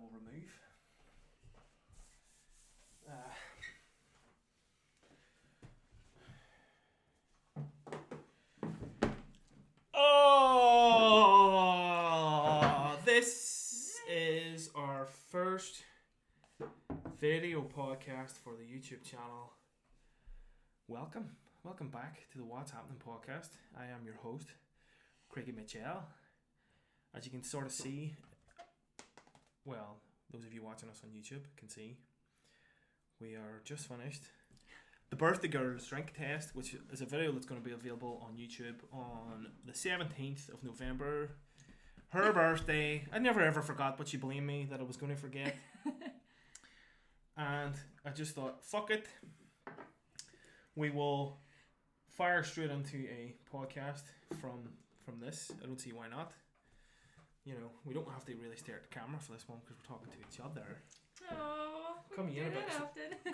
will remove. This is our first video podcast for the YouTube channel. Welcome back to the What's Happening podcast. I am your host, Craigie Mitchell. As you can sort of see, well, those of you watching us on YouTube can see, we are just finished the Birthday Girls Drink Test, which is a video that's going to be available on YouTube on the 17th of November. Her birthday. I never ever forgot, but she blamed me that I was going to forget. And I just thought, fuck it. We will fire straight into a podcast from this. I don't see why not. You know, we don't have to really stare at the camera for this one because we're talking to each other. Oh, come in a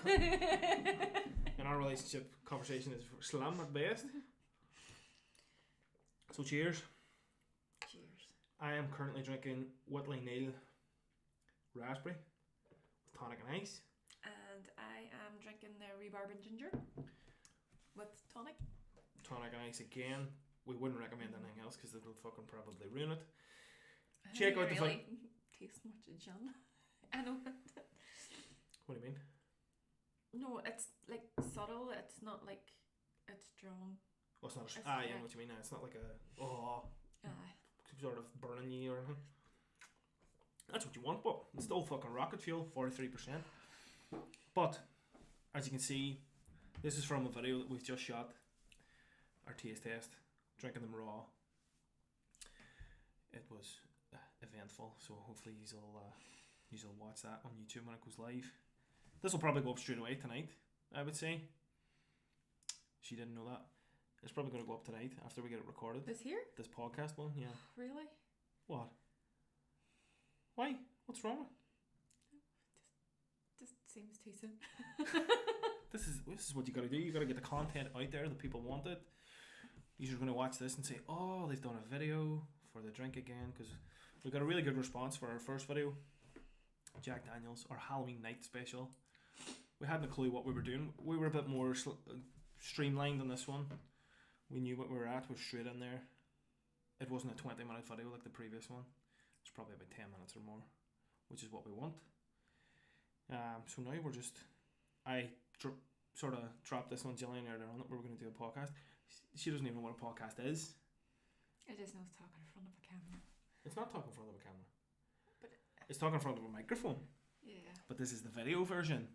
bit. And our relationship conversation is slim at best. So cheers. Cheers. I am currently drinking Whitley Neal Raspberry with tonic and ice. And I am drinking the rhubarb and ginger with tonic. Tonic and ice again. We wouldn't recommend anything else because it will fucking probably ruin it. Check out the really taste much of gin. I know. What do you mean? No, it's like subtle. It's not like it's strong. Well, it's not. Yeah, I know what you mean. It's not like a sort of burning you or anything. That's what you want, but it's still fucking rocket fuel, 43%. But as you can see, this is from a video that we've just shot. Our taste test, drinking them raw. It was eventful, so hopefully you'll watch that on YouTube when it goes live. This will probably go up straight away tonight, I would say. She didn't know that. It's probably going to go up tonight after we get it recorded. This here? This podcast one, yeah. Really? What? Why? What's wrong? Just seems too soon. This is what you got to do. You got to get the content out there that people want it. You're going to watch this and say, "Oh, they've done a video for the drink again," because we got a really good response for our first video, Jack Daniels, our Halloween night special. We hadn't a clue what we were doing. We were a bit more streamlined on this one. We knew what we were at. We're straight in there. It wasn't a 20-minute video like the previous one. It's probably about 10 minutes or more, which is what we want. So now we're just... I sort of dropped this on Jillian earlier on that we were going to do a podcast. She doesn't even know what a podcast is. I just know it's talking in front of a camera. It's not talking in front of a camera. But it's talking in front of a microphone. Yeah. But this is the video version.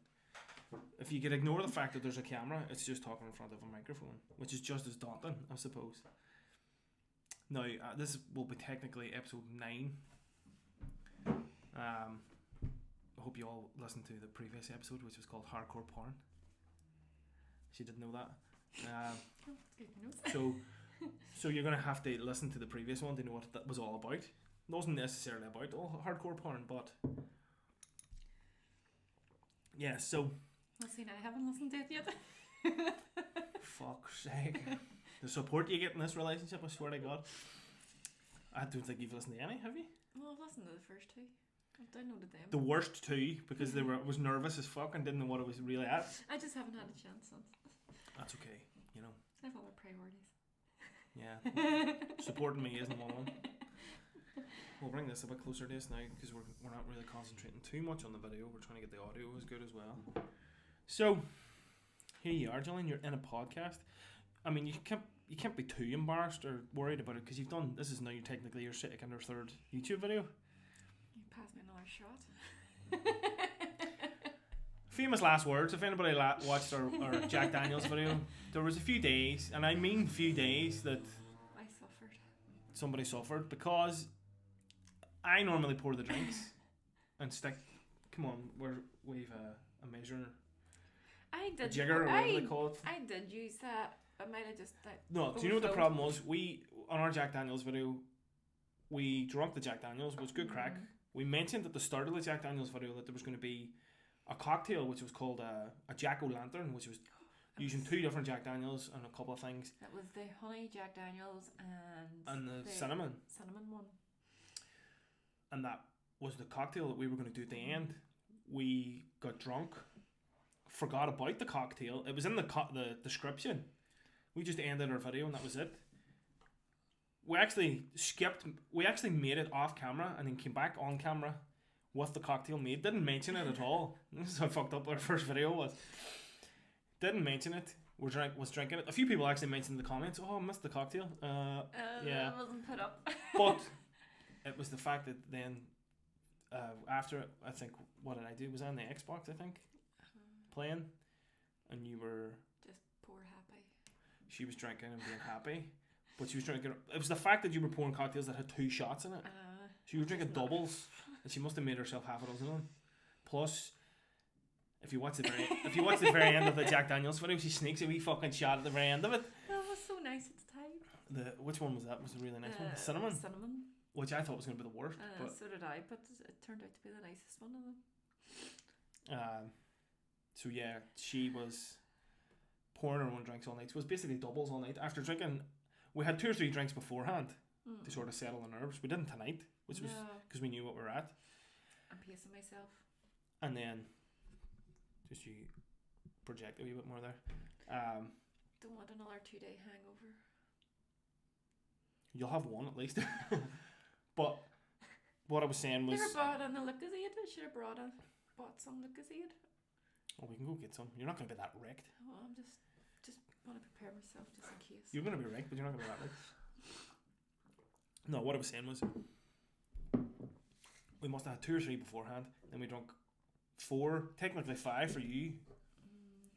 If you could ignore the fact that there's a camera, it's just talking in front of a microphone, which is just as daunting, I suppose. Now, this will be technically episode 9. I hope you all listened to the previous episode, which was called Hardcore Porn. She didn't know that. So you're going to have to listen to the previous one to know what that was all about. It wasn't necessarily about hardcore porn, but yeah, so... Well, see, I haven't listened to it yet. Fuck's sake. The support you get in this relationship, I swear to God. I don't think you've listened to any, have you? Well, I've listened to the first 2. I've downloaded them. The worst 2, because I was nervous as fuck and didn't know what it was really at. I just haven't had a chance since. That's okay, you know. I have other priorities. Yeah. Supporting me isn't one of them. We'll bring this a bit closer to us now because we're not really concentrating too much on the video. We're trying to get the audio as good as well. So here you are, Jillian. You're in a podcast. I mean, you can't be too embarrassed or worried about it because you've done this. Is now technically your second or third YouTube video. You pass me another shot. Famous last words. If anybody watched our Jack Daniels video, there was a few days, and I mean few days, that I suffered. Somebody suffered because I normally pour the drinks and stick. Come on, we've a measure. I did. A jigger, or whatever they call it. I did use that. I might have just. No, do you know what the problem was? We on our Jack Daniels video, we drunk the Jack Daniels. It was good crack. We mentioned at the start of the Jack Daniels video that there was going to be a cocktail which was called a Jack-o'-lantern, which was using 2 different Jack Daniels and a couple of things. That was the honey Jack Daniels and the cinnamon one. and that was the cocktail that we were going to do at the end. We got drunk, forgot about the cocktail. It was in the description. We just ended our video and that was it. We actually made it off camera and then came back on camera with the cocktail made. Didn't mention it at all. This is how fucked up our first video was. Didn't mention it. Was drinking it. A few people actually mentioned in the comments, "Oh, I missed the cocktail." Yeah, it wasn't put up. But it was the fact that then after it, I think, what did I do? Was I on the Xbox? I think playing, and you were just poor happy. She was drinking and being happy, but she was drinking. It was the fact that you were pouring cocktails that had 2 shots in it. She was drinking doubles, and she must have made herself half a dozen of them. Plus, if you watch the very end of the Jack Daniels video, she sneaks a wee fucking shot at the very end of it. That was so nice at the time. Which one was that? Was the really nice one? Cinnamon. Cinnamon. Which I thought was going to be the worst. But so did I, but it turned out to be the nicest one of them. So yeah, she was pouring her own drinks all night. So it was basically doubles all night. After drinking, we had 2 or 3 drinks beforehand to sort of settle the nerves. We didn't tonight, which was because we knew what we were at. I'm pacing myself. And then, just you project a wee bit more there. Don't want another 2-day hangover. You'll have one at least. But what I was saying was, never bought an Lucozade. I should have bought some Lucozade. Oh, we can go get some. You're not going to be that wrecked. Oh, I'm just want to prepare myself just in case. You're going to be wrecked, but you're not going to be that wrecked. No, what I was saying was, we must have had 2 or 3 beforehand. Then we drank 4, technically 5 for you,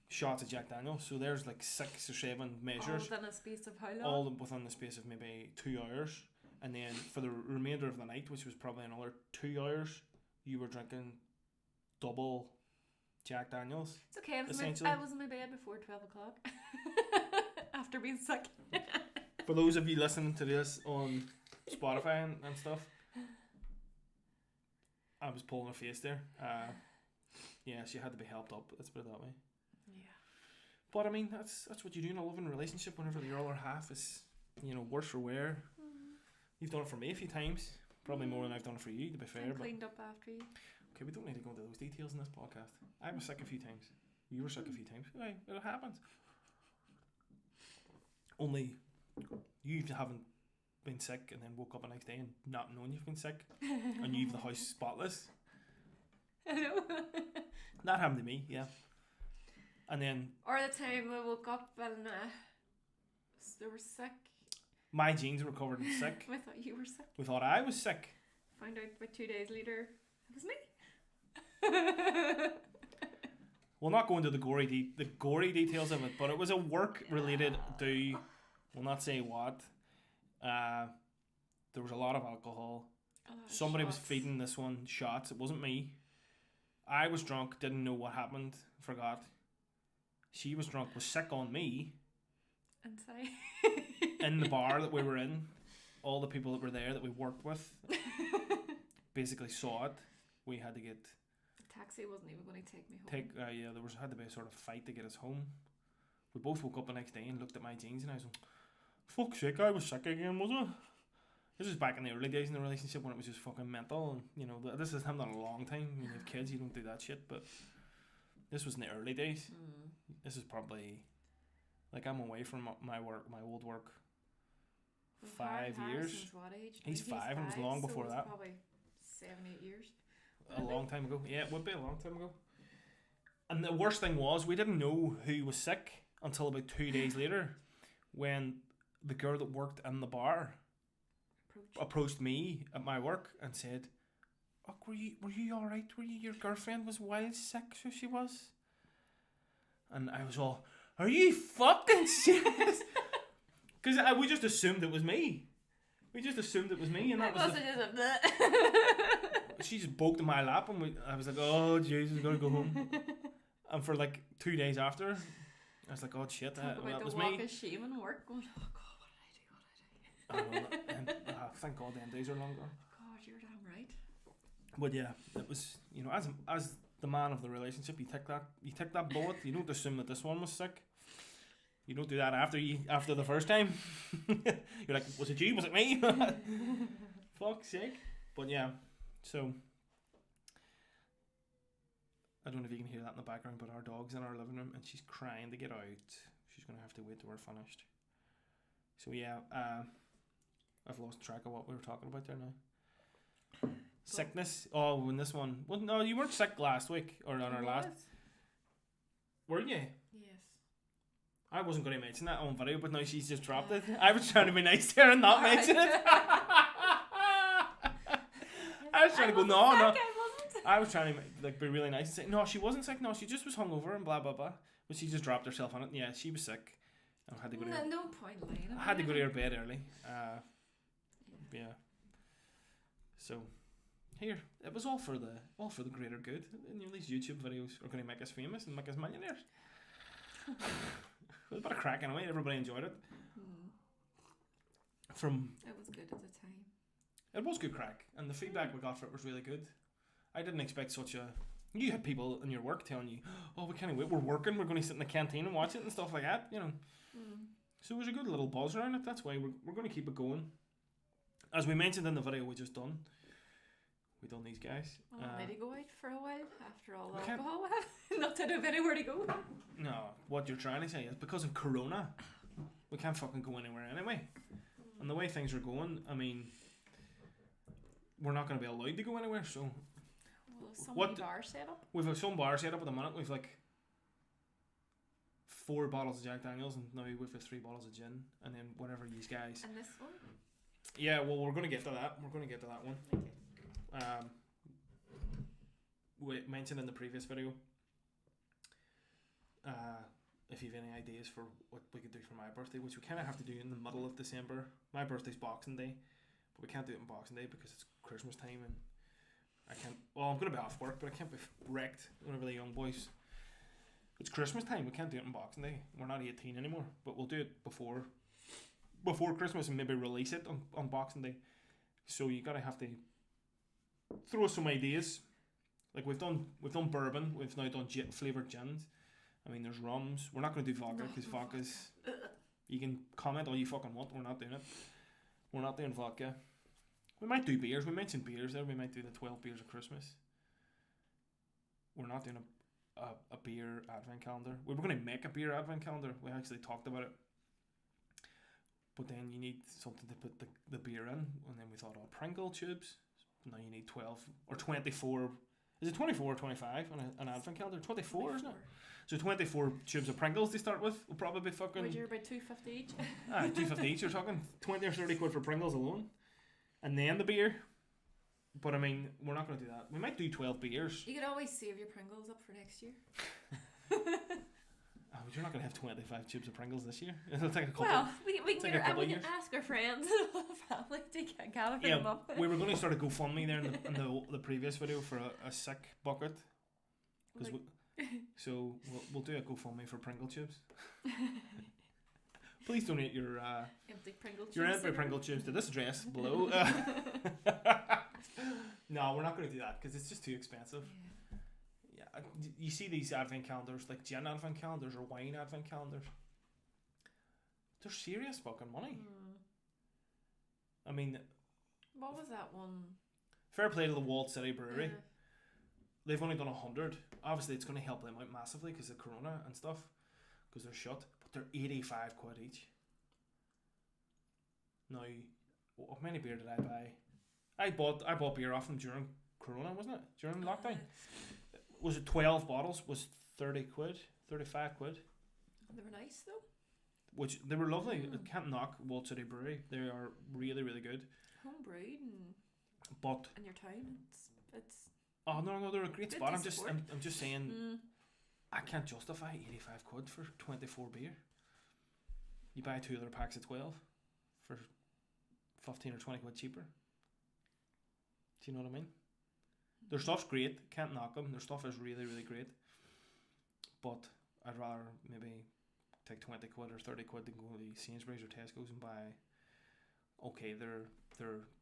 shots of Jack Daniels. So there's like 6 or 7 measures. All within a space of how long? All within the space of maybe 2 hours. And then for the remainder of the night, which was probably another 2 hours, you were drinking double Jack Daniels. It's okay. I was in my bed before 12 o'clock. After being sick. For those of you listening to this on Spotify and stuff, I was pulling a face there. Yeah, she had to be helped up. Let's put it that way. Yeah. But I mean, that's what you do in a loving relationship. Whenever your other half is, worse for wear. You've done it for me a few times. Probably more than I've done it for you, to be fair. I cleaned up after you. Okay, we don't need to go into those details in this podcast. I was sick a few times. You were sick a few times. Hey, it happens. Only you haven't been sick and then woke up the next day and not knowing you've been sick. And you leave the house spotless. Hello. That happened to me, yeah. And then... Or the time I woke up and they were sick. My jeans were covered in sick. I thought you were sick. We thought I was sick. Found out about 2 days later it was me. We'll not go into the gory details of it, but it was a work related to, we'll not say what. There was a lot of alcohol. Somebody was feeding this one shots. It wasn't me. I was drunk, didn't know what happened, forgot. She was drunk, was sick on me. And sorry. In the bar that we were in, all the people that were there that we worked with basically saw it. We had to get... The taxi wasn't even going to take me home. There had to be a sort of fight to get us home. We both woke up the next day and looked at my jeans and I was like, fuck's sake, I was sick again, was I? This was back in the early days in the relationship when it was just fucking mental. And, this has happened in a long time. When you have kids, you don't do that shit. But this was in the early days. This is probably... Like, I'm away from my old work 5 years. Since what age? He's 5 and it was long before that. Probably 7-8 years. A long time ago. Yeah, it would be a long time ago. And the worst thing was, we didn't know who was sick until about 2 days later when the girl that worked in the bar approached me at my work and said, "Oh, were you alright? Your girlfriend was wild sick, so she was?" And I was all, "Are you fucking serious?" Because we just assumed it was me. And that was she just poked in my lap and I was like, "Oh Jesus, gotta go home." And for like 2 days after, I was like, "Oh shit, that was me." Walk of shame and work going, "Oh God, what did I do?" Thank God them days are long gone. God, you're damn right. But yeah, it was, as the man of the relationship, you tick that bullet. You don't assume that this one was sick. You don't do that after the first time. You're like, was it you? Was it me? Fuck's sake. But yeah, so I don't know if you can hear that in the background, but our dog's in our living room and she's crying to get out. She's going to have to wait till we're finished. So yeah, I've lost track of what we were talking about there now. Sickness. Oh, when this one. Well, no, you weren't sick last week or on our last. Were you? Yes. I wasn't going to mention that on video, but now she's just dropped it. I was trying to be nice there and not mention it. I was trying to go, no. I was trying to be really nice and say, no, she wasn't sick. No, she just was hungover and blah blah blah. But she just dropped herself on it. Yeah, she was sick. I had to go to her. No point lying. I had to go to her bed early. Yeah. So, here it was all for the greater good. And, these YouTube videos are going to make us famous and make us millionaires. It was a bit of crack anyway. Everybody enjoyed it. It was good at the time. It was good crack, and the feedback we got for it was really good. I didn't expect such a. You had people in your work telling you, "Oh, we can't wait. We're working. We're going to sit in the canteen and watch it and stuff like that." So it was a good little buzz around it. That's why we're going to keep it going. As we mentioned in the video we just done, we done these guys. Maybe go out for a while after all the alcohol we have. Not to have anywhere to go. No, what you're trying to say is because of Corona, we can't fucking go anywhere anyway. And the way things are going, I mean, we're not going to be allowed to go anywhere. So, Bar set up? We've some bar set up at the minute. We've like 4 bottles of Jack Daniels, and now we've got 3 bottles of gin, and then whatever these guys. And this one? Yeah, well, we're going to get to that. We're going to get to that one. Okay. We mentioned in the previous video. If you have any ideas for what we could do for my birthday, which we kind of have to do in the middle of December. My birthday's Boxing Day, but we can't do it on Boxing Day because it's Christmas time and I can't. Well, I'm going to be off work, but I can't be wrecked whenever the young boys. It's Christmas time. We can't do it on Boxing Day. We're not 18 anymore, but we'll do it before Christmas and maybe release it on Boxing Day. So you gotta have to throw some ideas. Like we've done bourbon. We've now done flavored gins. I mean, there's rums. We're not going to do vodka because vodka's. You can comment all you fucking want. We're not doing it. We're not doing vodka. We might do beers. We mentioned beers there. We might do the 12 beers of Christmas. We're not doing a beer advent calendar. We were going to make a beer advent calendar. We actually talked about it. But then you need something to put the beer in. And then we thought, Pringle tubes. Now you need 12 or 24. Is it 24 or 25 on an advent calendar? 24, isn't it? So 24 tubes of Pringles to start with will probably be fucking. Would you about $2.50 each? $2.50 each. You're talking 20 or 30 quid for Pringles alone, and then the beer. But I mean, we're not going to do that. We might do 12 beers. You could always save your Pringles up for next year. But you're not going to have 25 tubes of Pringles this year. It'll take a couple. Well, we can ask our friends and family to gather them up. We were going to start a GoFundMe there in the previous video for a sick bucket. So we'll do a GoFundMe for Pringle tubes. Please donate your empty Pringle tubes. Your empty Pringle tubes to this address below. No, we're not going to do that because it's just too expensive. Yeah, you see these advent calendars, like gin advent calendars or wine advent calendars. They're serious fucking money. I mean, what was that one? Fair play to the Walled City Brewery. Yeah. They've only done 100. Obviously, it's going to help them out massively because of Corona and stuff, because they're shut. But they're 85 quid each. Now, how many beer did I buy? I bought beer off them during Corona, wasn't it? During lockdown. Was it 12 bottles? Was 30 quid? 35 quid? They were nice though. Which they were lovely. Can't knock Walled City Brewery. They are really, really good. Home brewed but in your town, it's. Oh no, they're a great spot. I'm just saying, I can't justify 85 quid for 24 beer. You buy 2 other packs of 12 for 15 or 20 quid cheaper. Do you know what I mean? Their stuff's great. Can't knock them. Their stuff is really, really great. But I'd rather maybe take 20 quid or 30 quid to go to Sainsbury's or Tesco's and buy. Okay, they're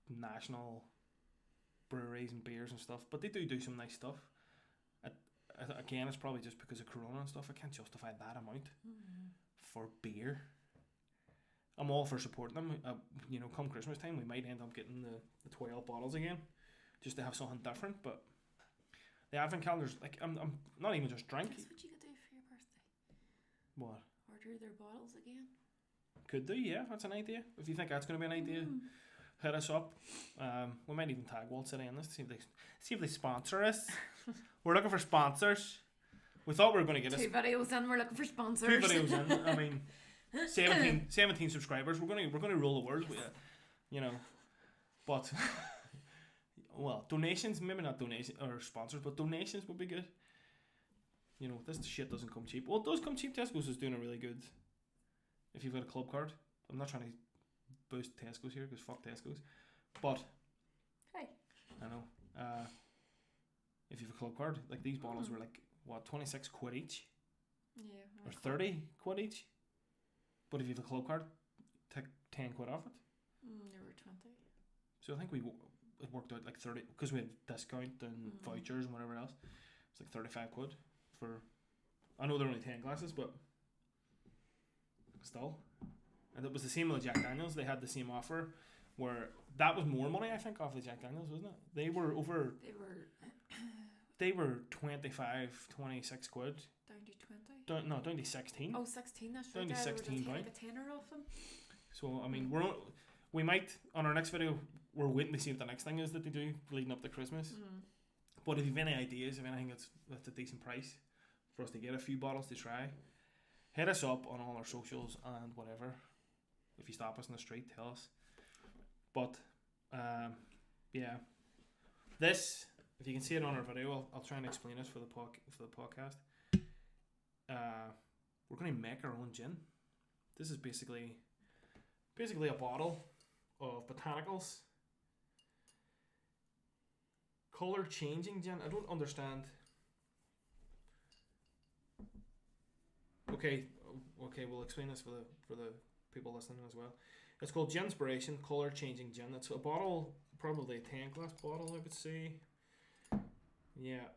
national breweries and beers and stuff, but they do some nice stuff. Again, it's probably just because of Corona and stuff. I can't justify that amount for beer. I'm all for supporting them. Come Christmas time, we might end up getting the 12 bottles again, just to have something different. But The advent calendars, like, I'm not even just drink. That's what you could do for your birthday. What? Order their bottles again. Could do, yeah. That's an idea. If you think that's going to be an idea, hit us up. We might even tag Walt City in this. See if they sponsor us. We're looking for sponsors. We thought we were going to get 2 videos in, we're looking for sponsors. 2 videos in. I mean, 17 subscribers. We're going to rule the world. You know, but well, donations, maybe not donations or sponsors, but donations would be good. You know, this shit doesn't come cheap. Well, it does come cheap. Tesco's is doing a really good. If you've got a club card, I'm not trying to boost Tesco's here because fuck Tesco's, but hey, I know. If you have a club card, like these bottles were like what, 26 quid each, or 30 quid each. But if you have a club card, take 10 quid off it. There were 20. So I think it worked out like 30 because we had discount and vouchers and whatever else. It's like 35 quid for. I know they're only 10 glasses, but still. And it was the same with the Jack Daniels. They had the same offer where that was more money, I think, off the Jack Daniels, wasn't it? They were 25, 26 quid. Down to 20? Down to 16. Oh, 16, that's down right. to 16 like a tenner off them. So, I mean, we might, on our next video, we're waiting to see what the next thing is that they do leading up to Christmas. But if you have any ideas, if anything that's a decent price for us to get a few bottles to try, hit us up on all our socials and whatever. If you stop us in the street, tell us. But, yeah. This, if you can see it on our video, I'll try and explain it for the podcast. We're going to make our own gin. This is basically a bottle of botanicals. Color changing gin. I don't understand. Okay, we'll explain this for the people listening as well. It's called Ginspiration Color Changing Gin. It's a bottle, probably a 10 glass bottle, I would say. Yeah.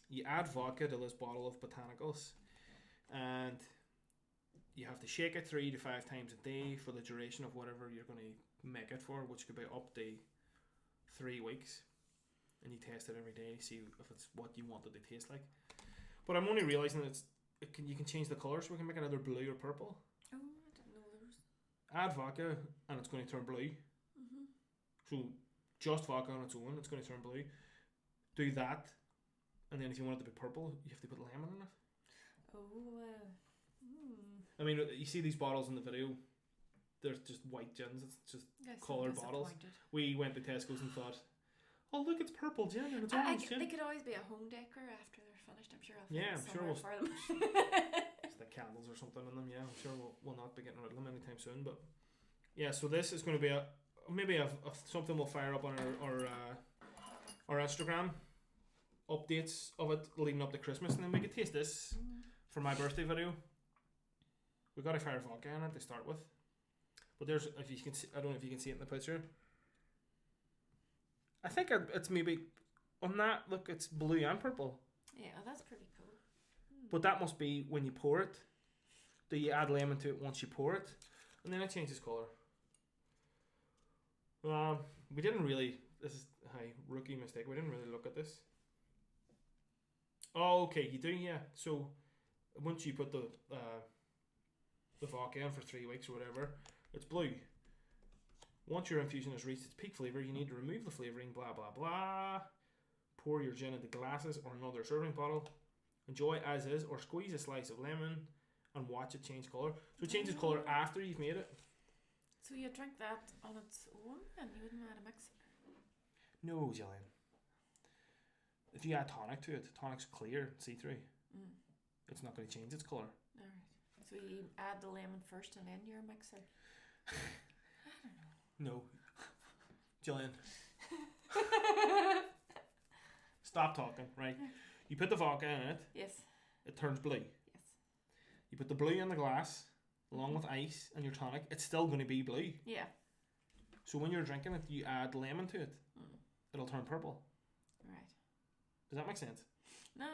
You add vodka to this bottle of botanicals, and you have to shake it 3 to 5 times a day for the duration of whatever you're going to make it for, which could be up to 3 weeks. And you test it every day, see if it's what you want it to taste like. But I'm only realising that you can change the colour, so we can make it either blue or purple. Oh, I didn't know there was. Add vodka, and it's going to turn blue. So just vodka on its own, it's going to turn blue. Do that, and then if you want it to be purple, you have to put lemon in it. I mean, you see these bottles in the video. They're just white gins. It's just coloured bottles. We went to Tesco's and thought, oh look, it's purple gin and it's orange gin. They could always be a home decor after they're finished. I'm sure I'll I'm sure we'll for them. It's the candles or something in them. Yeah, I'm sure we'll not be getting rid of them anytime soon. But yeah, so this is going to be maybe something we'll fire up on our Instagram updates of it leading up to Christmas, and then we could taste this for my birthday video. We got a fire vodka in it to start with, but there's, if you can see, I don't know if you can see it in the picture. I think it's maybe on that. Look, it's blue and purple. Yeah, that's pretty cool. But that must be when you pour it. Do you add lemon to it once you pour it, and then it changes colour? We didn't really. This is a rookie mistake. We didn't really look at this. Oh, okay, you do, yeah. So once you put the vodka in for 3 weeks or whatever, it's blue. Once your infusion has reached its peak flavour, you need to remove the flavouring, blah blah blah. Pour your gin into glasses or another serving bottle. Enjoy as is, or squeeze a slice of lemon and watch it change colour. So it changes colour after you've made it. So you drink that on its own and you wouldn't add a mixer? No, Jillian. If you add tonic to it, tonic's clear, see-through. It's not going to change its colour. Alright. So you add the lemon first and then your mixer? I don't know. No. Jillian. Stop talking, right? You put the vodka in it. Yes. It turns blue. Yes. You put the blue in the glass, along with ice and your tonic. It's still going to be blue. Yeah. So when you're drinking it, you add lemon to it. It'll turn purple. Right. Does that make sense? No,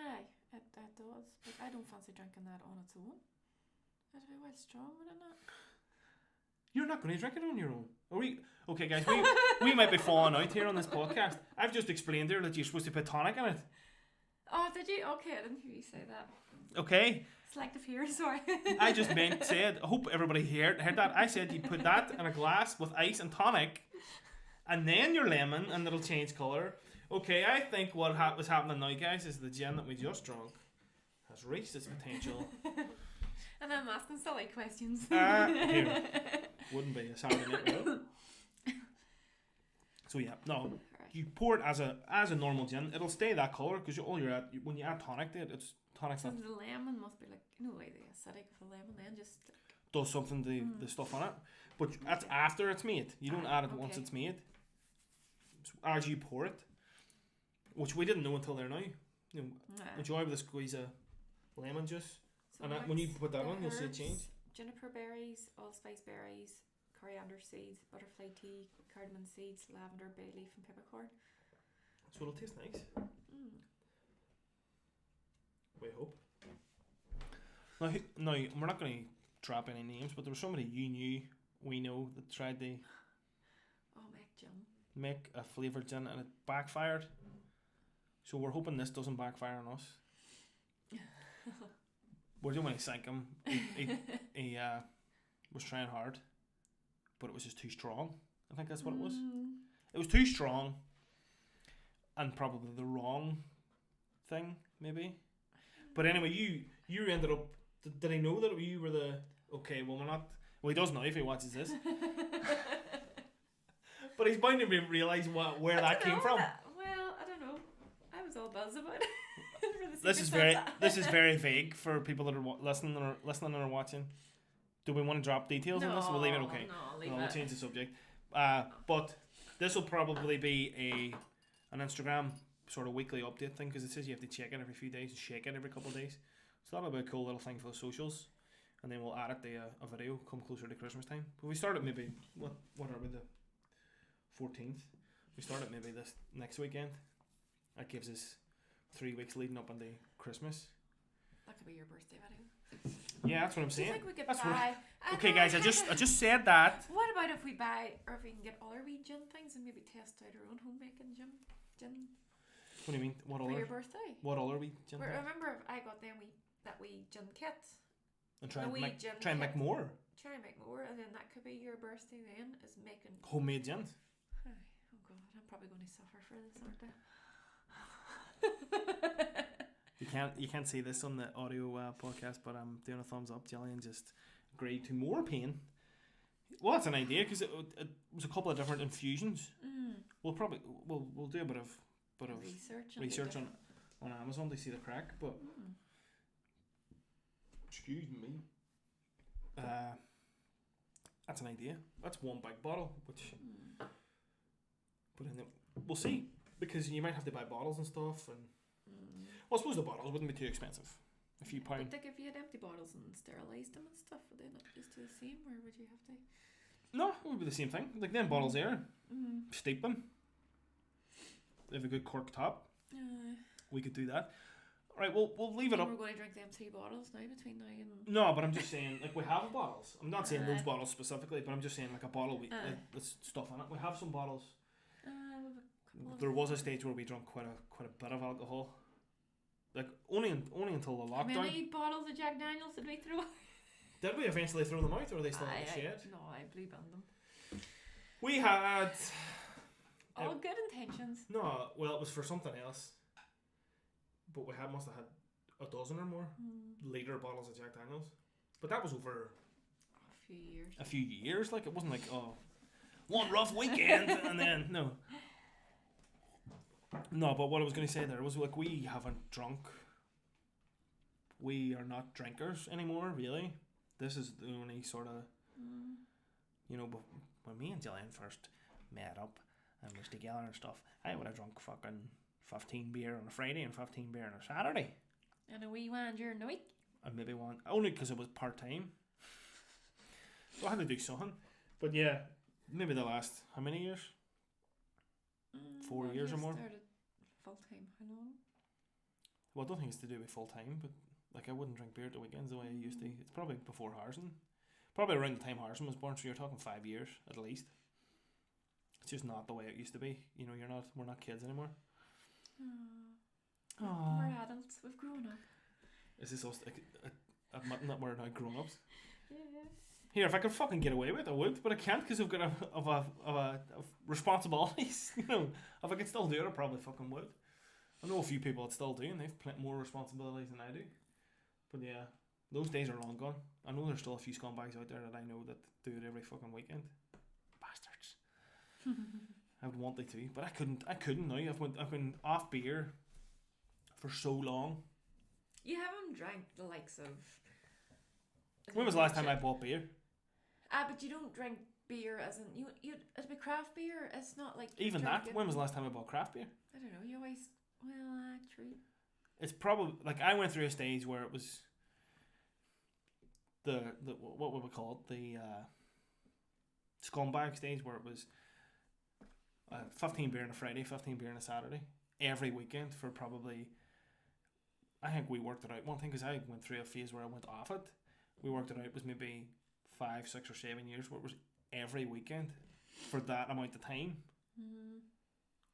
that does. But I don't fancy drinking that on its own. That'd be well strong, wouldn't it? You're not going to drink it on your own. Are we? Okay, guys, we might be falling out here on this podcast. I've just explained there that you're supposed to put tonic in it. Oh, did you? Okay, I didn't hear you say that. Okay. Selective hearing, sorry. I just said, I hope everybody heard that. I said you put that in a glass with ice and tonic, and then your lemon, and it'll change colour. Okay, I think what was happening now, guys, is the gin that we just drank has reached its potential. And I'm asking silly questions. Here. Wouldn't be a Saturday night without. So yeah, no. You pour it as a normal gin. It'll stay that colour because when you add tonic to it, it's tonic's so not. The lemon must be like, in a way, the acidic of the lemon then just does something to the stuff on it. But that's after it's made. You don't add it once it's made. So as you pour it, which we didn't know until there now. You know, enjoy with a squeeze of lemon juice. So And when you put that on, you'll see it change. Juniper berries, allspice berries, coriander seeds, butterfly tea, cardamom seeds, lavender, bay leaf, and peppercorn. So it'll taste nice. We hope. Now, we're not going to drop any names, but there was somebody we know that tried to make a flavoured gin and it backfired. So we're hoping this doesn't backfire on us. We don't want to thank him. He was trying hard, but it was just too strong. I think that's what it was. It was too strong, and probably the wrong thing, maybe. But anyway, you ended up. Did he know that you were the? Okay, well we're not. Well, he does now if he watches this. But he's bound to realise where that came from. Well, I don't know. I was all buzzed about it. This is very vague for people that are listening and are watching. Do we want to drop details on this? We'll leave it. Okay. We'll change the subject. But this will probably be an Instagram sort of weekly update thing because it says you have to check it every few days and shake it every couple of days. So that'll be a cool little thing for the socials, and then we'll add it to a video come closer to Christmas time. But we start it maybe what are we, the 14th? We start it maybe this next weekend. That gives us 3 weeks leading up into Christmas. That could be your birthday video. Yeah, that's what I'm saying. Do you think we could buy? Okay, guys, I just said that. What about if we buy, or if we can get other wee gin things and maybe test out our own homemaking gin? What do you mean? What for other? your birthday? What other wee gin? Remember, I got them that wee gin kit. And try and make more. Try and make more, and then that could be your birthday. Then is making homemade gins. Oh God, I'm probably going to suffer for this, aren't I? You can't see this on the audio podcast, but I'm doing a thumbs up. Jillian just agreed to more pain. Well, that's an idea because it was a couple of different infusions. We'll do a bit of research on Amazon to see the crack. But excuse me, that's an idea. That's one big bottle, but we'll see. Because you might have to buy bottles and stuff, and well, I suppose the bottles wouldn't be too expensive. A few pounds. But if you had empty bottles and sterilised them and stuff, would they not just do the same, or would you have to? No, it would be the same thing. Like them bottles there, steep them. They have a good cork top. We could do that. All right, we'll leave it up. We're going to drink them 2 bottles now between now and. No, but I'm just saying, like we have bottles. I'm not saying those bottles specifically, but I'm just saying like a bottle with stuff on it. We have some bottles. There was a stage where we drank quite a bit of alcohol, like only until the lockdown. How many bottles of Jack Daniels did we throw? Did we eventually throw them out, or are they still in the shed? No, I blue banned them. We had all good intentions. No, well, it was for something else, but we must have had a dozen or more liter bottles of Jack Daniels, but that was over a few years. Like it wasn't like one rough weekend and then no. No, but what I was going to say there was like we haven't drunk. We are not drinkers anymore, really. This is the only sort of, but when me and Jillian first met up and was together and stuff, I would have drunk fucking 15 beer on a Friday and 15 beer on a Saturday. And a wee one during the week? And maybe one, only because it was part-time. So I had to do something. But yeah, maybe the last, how many years? 4 years or more. Started full time. How long? Well, I don't think it's to do with full time, but like I wouldn't drink beer at the weekends the way I used to. It's probably before Harrison. Probably around the time Harrison was born, so you're talking 5 years at least. It's just not the way it used to be. You know, we're not kids anymore. We're adults. We've grown up. Is this us admitting that we're now grown-ups? Yeah. Here, if I could fucking get away with it, I would, but I can't because I've got of responsibilities. You know, if I could still do it, I probably fucking would. I know a few people that still do, and they've plenty more responsibilities than I do. But yeah, those days are long gone. I know there's still a few scumbags out there that I know that do it every fucking weekend. Bastards. I would want they to, but I couldn't now. I've been off beer for so long. You haven't drank the likes of... When was the last time I bought beer? But you don't drink beer as in... It'd be craft beer. It's not like... Even that? When was the last time I bought craft beer? I don't know. You always... Well, actually... It's probably... Like, I went through a stage where it was... The what would we call it? The scumbag stage, where it was 15 beer on a Friday, 15 beer on a Saturday. Every weekend for probably... I think we worked it out one thing, because I went through a phase where I went off it. We worked it out, it was maybe 5, 6 or 7 years where it was every weekend for that amount of time.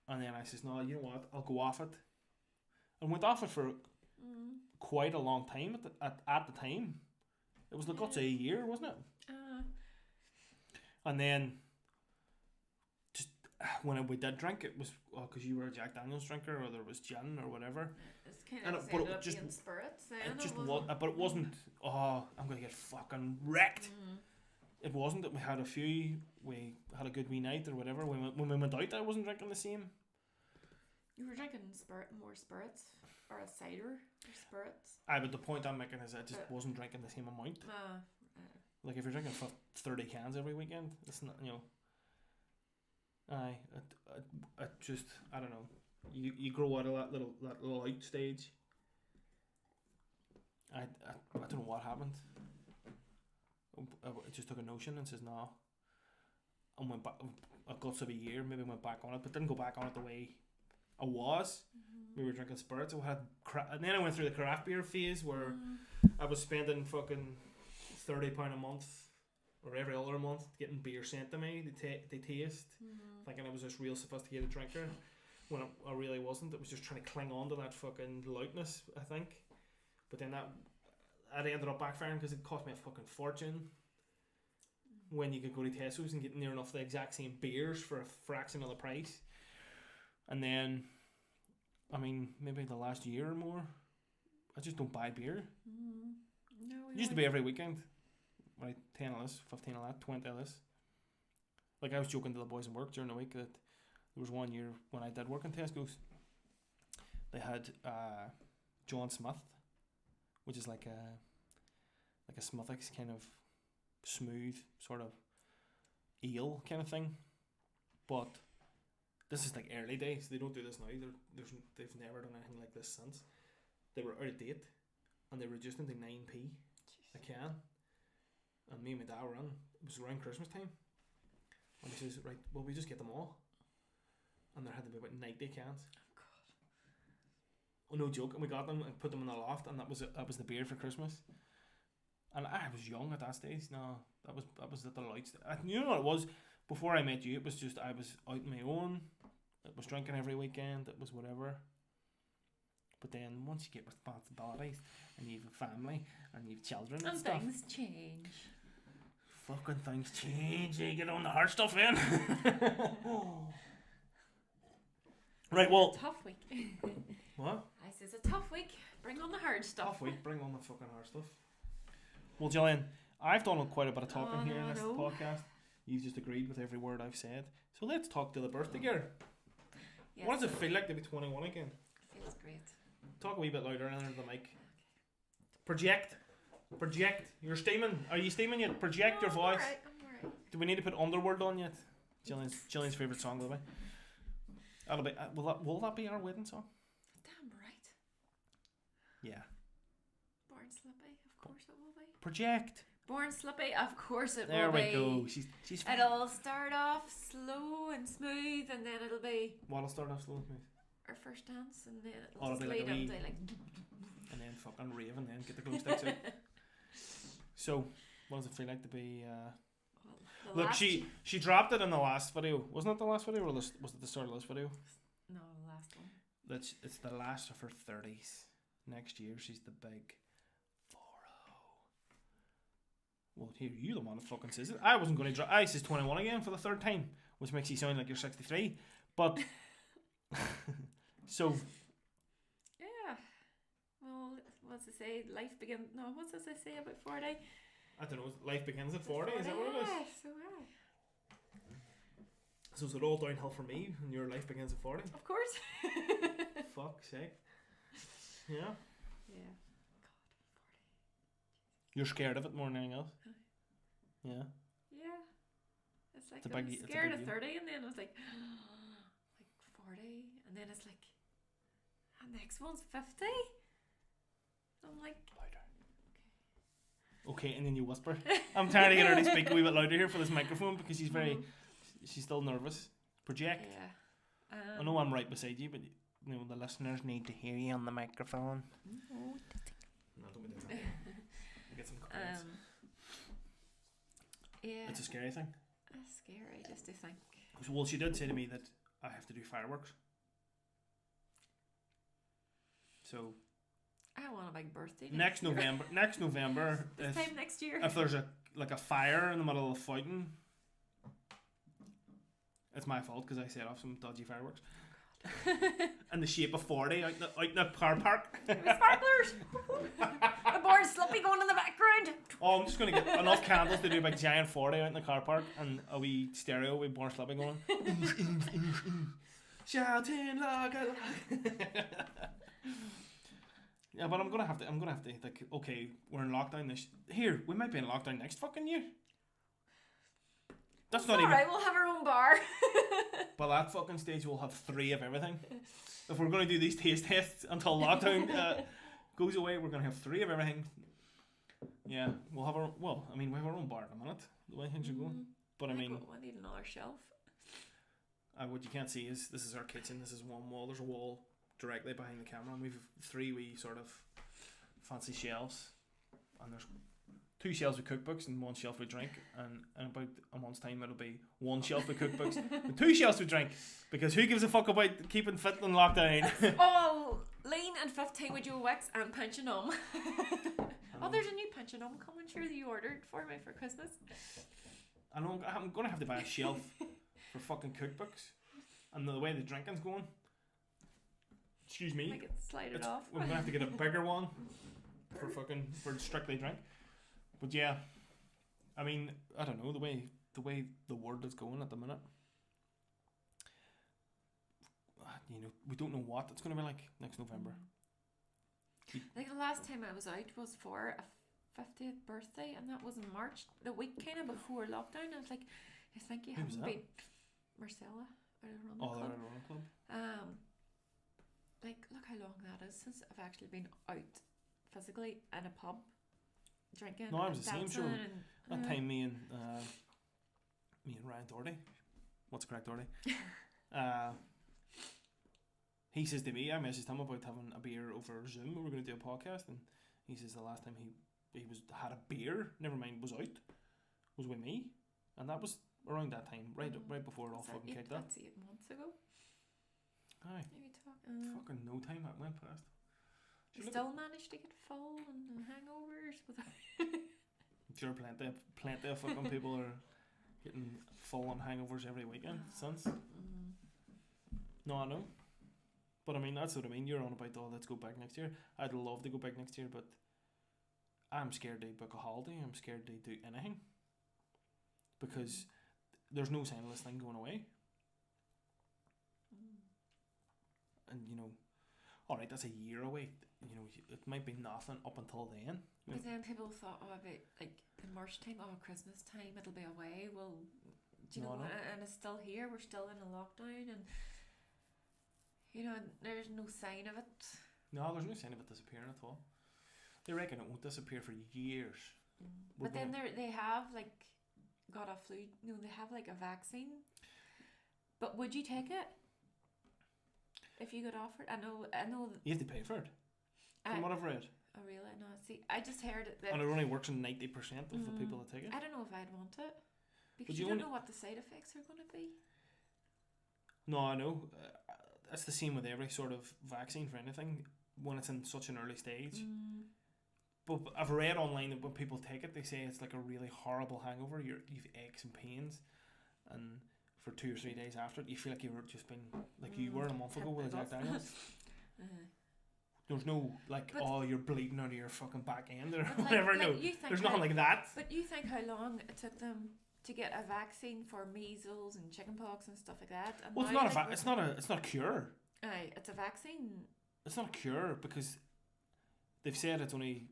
And then I says, no, you know what, I'll go off it. And went off it for quite a long time at the time. It was the guts of a year, wasn't it? And then just when we did drink, it was because you were a Jack Daniels drinker, or there was gin or whatever. It's kind of ended up being spirits. But it wasn't. Oh, I'm gonna get fucking wrecked. It wasn't that we had a few. We had a good wee night or whatever. When we went out, I wasn't drinking the same. You were drinking more spirits, or a cider, or spirits. But the point I'm making is I just wasn't drinking the same amount. Like if you're drinking 30 cans every weekend, it's not, you know. I just, I don't know. You grow out of that little out stage. I don't know what happened. I just took a notion and says no. And went back. I got to a year, maybe went back on it, but didn't go back on it the way I was. We were drinking spirits. I had and then I went through the craft beer phase where I was spending fucking £30 a month or every other month getting beer sent to me. They taste, thinking I was this real sophisticated drinker, when I really wasn't. It was just trying to cling on to that fucking loudness, I think. But then that ended up backfiring because it cost me a fucking fortune. When you could go to Tesco's and get near enough the exact same beers for a fraction of the price. And then, I mean, maybe the last year or more, I just don't buy beer. No, it used to be every weekend. Right, 10 of this, 15 of that, 20 of this. Like I was joking to the boys in work during the week that there was one year when I did work in Tesco's. They had John Smith, which is like a Smithwick's kind of smooth sort of ale kind of thing. But this is like early days. They don't do this now. They've never done anything like this since. They were out of date, and they reduced them to 9p a can. And me and my dad were in. It was around Christmas time. And he says, right, well, we just get them all. And there had to be about 90 cans. Oh, God. Oh, no joke. And we got them and put them in the loft, and that was the beer for Christmas. And I was young at that stage. No, that was at the lights. You know what it was? Before I met you, it was just I was out on my own. It was drinking every weekend. It was whatever. But then once you get responsibilities and you have a family and you have children and stuff, things change. Fucking things change. You get on the hard stuff in. Right, well. Tough week. What? I says a tough week. Bring on the hard stuff. Tough week. Bring on the fucking hard stuff. Well, Gillian, I've done quite a bit of talking here in this podcast. You've just agreed with every word I've said. So let's talk to the birthday girl. Yes. What does it feel like to be 21 again? It feels great. Talk a wee bit louder into the mic. Project. You're steaming. Are you steaming yet? Project your voice. I'm alright. Do we need to put Underworld on yet? Gillian's favourite song, by the way. That'll be. Will that be our wedding song? Damn right. Yeah. Born Slippy, of course it will be. Project. Born Slippy, of course it there will be. There we go. She's fine. It'll start off slow and smooth, and then it'll be. What'll start off slow and smooth? Our first dance, and then it'll just be lead like up to and then fucking rave, and then get the glow sticks out. So, What does it feel like to be? The Look, last she dropped it in the last video. Wasn't it the last video, or was it the start of this video? No, the last one. It's the last of her 30s. Next year, she's the big 40. Well, here, you're the one that fucking says it. I wasn't going to drop. I says 21 again for the third time, which makes you sound like you're 63. But, so... Yeah. Well, what's it say? Life begins... No, what's it say about 40? I don't know. Life begins at 40. Is that what it is? Yeah, so So is it all downhill for me when your life begins at 40? of course. Fuck's sake. Yeah. Yeah. You're scared of it more than anything else? Yeah. Yeah. It's like It's a I'm big- it's a scared big of deal. 30 and then I was like 40 and then it's like the next one's 50. I'm like Okay, and then you whisper. I'm trying to get her to speak a wee bit louder here for this microphone because she's she's still nervous. Project. yeah. I know I'm right beside you, but you know the listeners need to hear you on the microphone. No, Don't be doing that. I get some comments. yeah. It's a scary thing. It's scary just to think. Well, she did say to me that I have to do fireworks. So I want a big birthday. next November, This time next year. if there's a fire in the middle of the fountain, it's my fault because I set off some dodgy fireworks. In the shape of 40 out in a car park. With sparklers. A board slippy going in the background. Oh, I'm just going to get enough candles to do a big giant 40 out in the car park and a wee stereo with Born Slippy going. Shouting like a Yeah, but I'm gonna have to like, okay, we're in lockdown we might be in lockdown next fucking year. That's not even Alright, we'll have our own bar. by that fucking stage we'll have 3 of everything. If we're gonna do these taste tests until lockdown goes away, we're gonna have 3 of everything. Yeah, we'll have we have our own bar at the minute, the way things are going. But I mean, we need another shelf. what you can't see is this is our kitchen. This is one wall. There's a wall directly behind the camera, and we've 3 wee sort of fancy shelves, and there's 2 shelves with cookbooks and 1 shelf with drink, and in about a month's time it'll be 1 shelf with cookbooks and 2 shelves with drink, because who gives a fuck about keeping fit in lockdown? Oh, lean and 15 with Joe Wicks and pension on. Oh, there's a new pension on coming. Sure, that you ordered for me for Christmas. I know I'm gonna have to buy a shelf for fucking cookbooks, and the way the drinking's going. Excuse me. Make it slide it off. We're gonna have to get a bigger one for strictly drink. But yeah, I mean, I don't know the way the world is going at the minute. You know, we don't know what it's gonna be like next November. Like the last time I was out was for a 50th birthday, and that was in March, the week kind of before lockdown. I was like, I think you Who was haven't that? been Marcella out of Run Oh, Club. they're at a running club. Like, look how long that is since I've actually been out physically in a pub drinking. No, I was and the same, dancing sure. and, That time me and Ryan Doherty, what's correct Doherty? He says to me, I messaged him about having a beer over Zoom. We were going to do a podcast, and he says the last time he had a beer, never mind was out, was with me, and that was around that time, right before it all fucking kicked off. That's 8 months ago. Aye, Maybe talk. fucking no time that went past. You still managed to get full and hangovers without. Sure, plenty of fucking people are getting full on hangovers every weekend since. No, I know. But I mean, that's what I mean. You're on about, oh, let's go back next year. I'd love to go back next year, but I'm scared to book a holiday. I'm scared to do anything. Because there's no sign of this thing going away. And, you know, alright, that's a year away. You know, it might be nothing up until then. But then people thought, oh, about like in March time, oh, Christmas time, it'll be away. Well, do you know, and it's still here. We're still in a lockdown, and you know, there's no sign of it. No, there's no sign of it disappearing at all. They reckon it won't disappear for years. But then they have like got a flu. You know, they have like a vaccine. But would you take it if you got offered? I know. You have to pay for it. From what I've read. Oh really? No. See, I just heard it that. And it only works on 90% of the people that take it. I don't know if I'd want it because Would you you don't only- know what the side effects are going to be. No, I know. That's the same with every sort of vaccine for anything when it's in such an early stage. But I've read online that when people take it, they say it's like a really horrible hangover. You've aches and pains, and for 2 or 3 days after it, you feel like you were just been like you were a month ago with Jack Daniels. There's no like, you're bleeding out of your fucking back end or whatever. No, there's nothing like that. But you think how long it took them to get a vaccine for measles and chickenpox and stuff like that? And well, it's not a cure. Aye, it's a vaccine. It's not a cure because they've said it's only